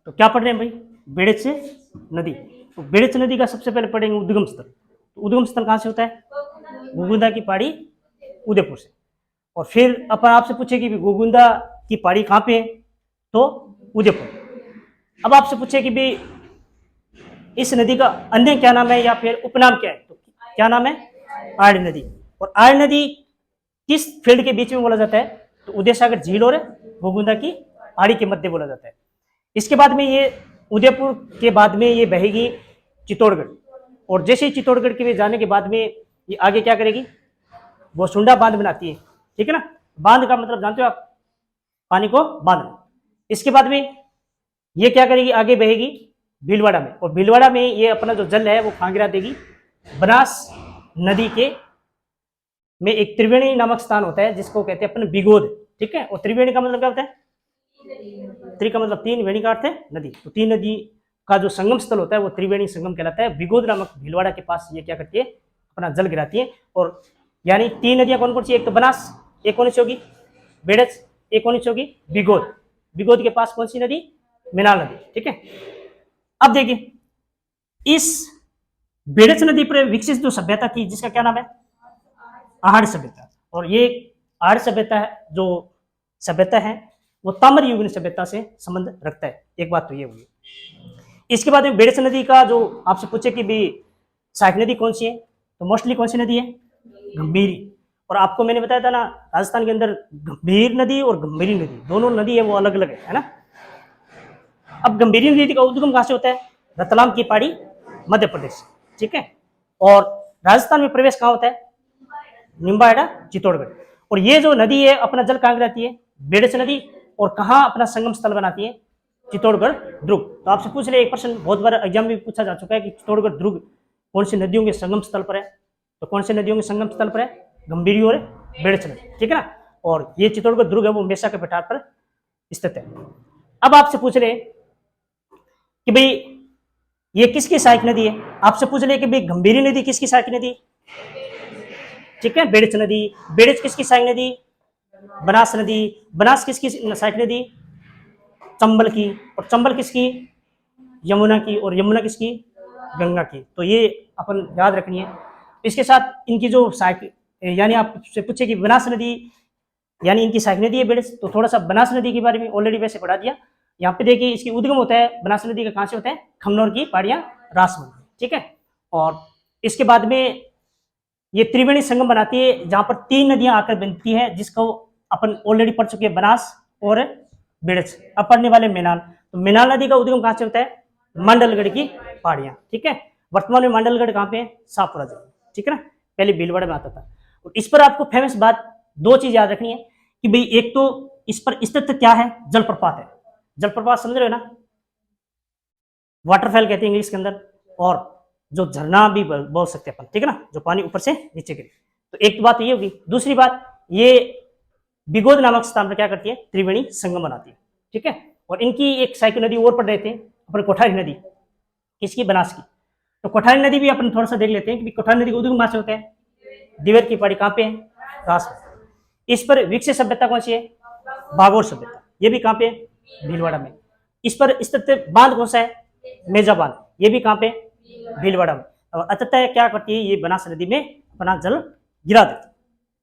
तो क्या पढ़ रहे हैं भाई, बेड़च नदी। तो बेड़च नदी का सबसे पहले पढ़ेंगे उद्गम स्थल। तो उद्गम स्थल कहाँ से होता है, गोगुंदा की पहाड़ी उदयपुर से। और फिर अपन आपसे पूछे कि गोगुंदा की पहाड़ी कहाँ पे है, तो उदयपुर। अब आपसे पूछे कि भाई इस नदी का अन्य क्या नाम है या फिर उपनाम क्या है, तो क्या नाम है, आड़ नदी। और आड़ नदी किस फील्ड के बीच में बोला जाता है, तो उदय सागर झील और गोगुंदा की पहाड़ी के मध्य बोला जाता है। इसके बाद में ये उदयपुर के बाद में ये बहेगी चित्तौड़गढ़। और जैसे ही चित्तौड़गढ़ के जाने के बाद में ये आगे क्या करेगी, वो सुंडा बांध बनाती है, ठीक है ना। बांध का मतलब जानते हो आप, पानी को बांधना। इसके बाद में ये क्या करेगी, आगे बहेगी भीलवाड़ा में। और भीलवाड़ा में ये अपना जो जल है वो कहाँ गिरा देगी, बनास नदी के में एक त्रिवेणी नामक स्थान होता है जिसको कहते हैं अपन बिगोद, ठीक है। और त्रिवेणी का मतलब क्या होता है, त्रि का मतलब तीन, वेणी का अर्थ है नदी। तो तीन नदी का जो संगम स्थल होता है वो त्रिवेणी संगम कहलाता है। बिगोद नामक भीलवाड़ा के पास ये क्या करती है, अपना जल गिराती है। और यानी तीन नदियां कौन कौन सी, एक तो बनास, एक कौन सी होगी बेड़च, एक कौन सी होगी बिगोद। बिगोद के पास कौन सी नदी, मिनाल नदी, ठीक है। अब देखिए इस बेड़च नदी पर विकसित जो सभ्यता थी जिसका क्या नाम है, आहड़ सभ्यता। और ये आहड़ सभ्यता है, जो सभ्यता है वो ताम्र युगीन सभ्यता से संबंध रखता है। एक बात तो ये हुई। इसके बाद में बेड़च नदी का जो आपसे पूछे कि भी सहायक नदी कौन सी है, तो मोस्टली कौन सी नदी है, गंभीरी। और आपको मैंने बताया था ना, राजस्थान के अंदर गंभीर नदी और गंभीरी नदी दोनों नदी है वो अलग अलग है ना। अब गंभीरी नदी का उद्गम कहाँ से होता है, रतलाम की पहाड़ी मध्य प्रदेश, ठीक है। और राजस्थान में प्रवेश कहाँ होता है, निम्बाहेड़ा चित्तौड़गढ़। और ये जो नदी है अपना जल कहाँ गिराती है, बेड़च नदी। और कहाँ अपना संगम स्थल बनाती है, चित्तौड़गढ़ दुर्ग। तो आपसे पूछ रहे एक प्रश्न बहुत बार एग्जाम में पूछा जा चुका है कि चित्तौड़गढ़ दुर्ग कौन सी नदियों के संगम स्थल पर है, तो कौन सी नदियों के संगम स्थल पर है, गंभीरी और बेड़च नदी, ठीक है ना। और ये चित्तौड़गढ़ दुर्ग है वो मेसा के पठार पर स्थित है। अब आपसे पूछ रहे कि भाई ये किसकी सहायक नदी है, आपसे पूछ रहे कि भाई गंभीरी नदी किसकी सहायक नदी, ठीक है, बेड़च नदी। बेड़च किसकी सहायक नदी, बनास नदी। बनास किसकी सहायक नदी, चंबल की। और चंबल किसकी, यमुना की। और यमुना किसकी, गंगा की। तो ये अपन याद रखनी है। इसके साथ इनकी जो सहायक, यानी आपसे पूछे कि बनास नदी यानी इनकी सहायक नदी है बेड़च, तो थोड़ा सा बनास नदी के बारे में ऑलरेडी वैसे पढ़ा दिया। यहाँ पे देखिए इसकी उद्गम होता है बनास नदी का, कहाँ से होता है, खमनौर की पहाड़ियां रासमंद, ठीक है। और इसके बाद में ये त्रिवेणी संगम बनाती है जहां पर तीन नदियां आकर बनती है, जिसको अपन ऑलरेडी पढ़ चुके हैं, बनास और बेड़च। अब पढ़ने वाले मेनाल। तो मेनाल नदी का उद्गम कहाँ से होता है, मांडलगढ़ की पहाड़ियां, ठीक है। वर्तमान में मांडलगढ़ कहाँ पे है, शाहपुरा जिला, ठीक है ना। पहले भीलवाड़ा में आता था। और इस पर आपको फेमस बात दो चीज याद रखनी है कि भाई एक तो इस पर स्थित क्या है, जलप्रपात है। जलप्रपात समझ रहे हो ना, वाटरफॉल कहते हैं इंग्लिश के अंदर। और जो झरना भी बोल सकते हैं अपन, ठीक है ना, जो पानी ऊपर से नीचे गिरे। तो एक तो बात ये होगी। दूसरी बात, ये बिगोद नामक स्थान पर क्या करती है, त्रिवेणी संगम बनाती है, ठीक है। और इनकी एक सहायक नदी और पढ़ रहे थे अपन, कोठारी नदी, किसकी, बनास की। तो कोठारी नदी भी अपन थोड़ा सा देख लेते हैं कि कोठारी नदी का उद्गम कहाँ से होता है, दिवेर की पहाड़ी कहाँ पे है, रास में। इस पर विकसित सभ्यता कौन सी है, भागोर सभ्यता। ये भी कहाँ पे है, भीलवाड़ा में। इस पर स्थित बांध कौन सा है, मेजा बांध। ये भी कहाँ पे, भीलवाड़ा में। और अतः क्या करती है, ये बनास नदी में अपना जल गिरा देती है,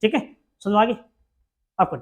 ठीक है। सुनो आगे।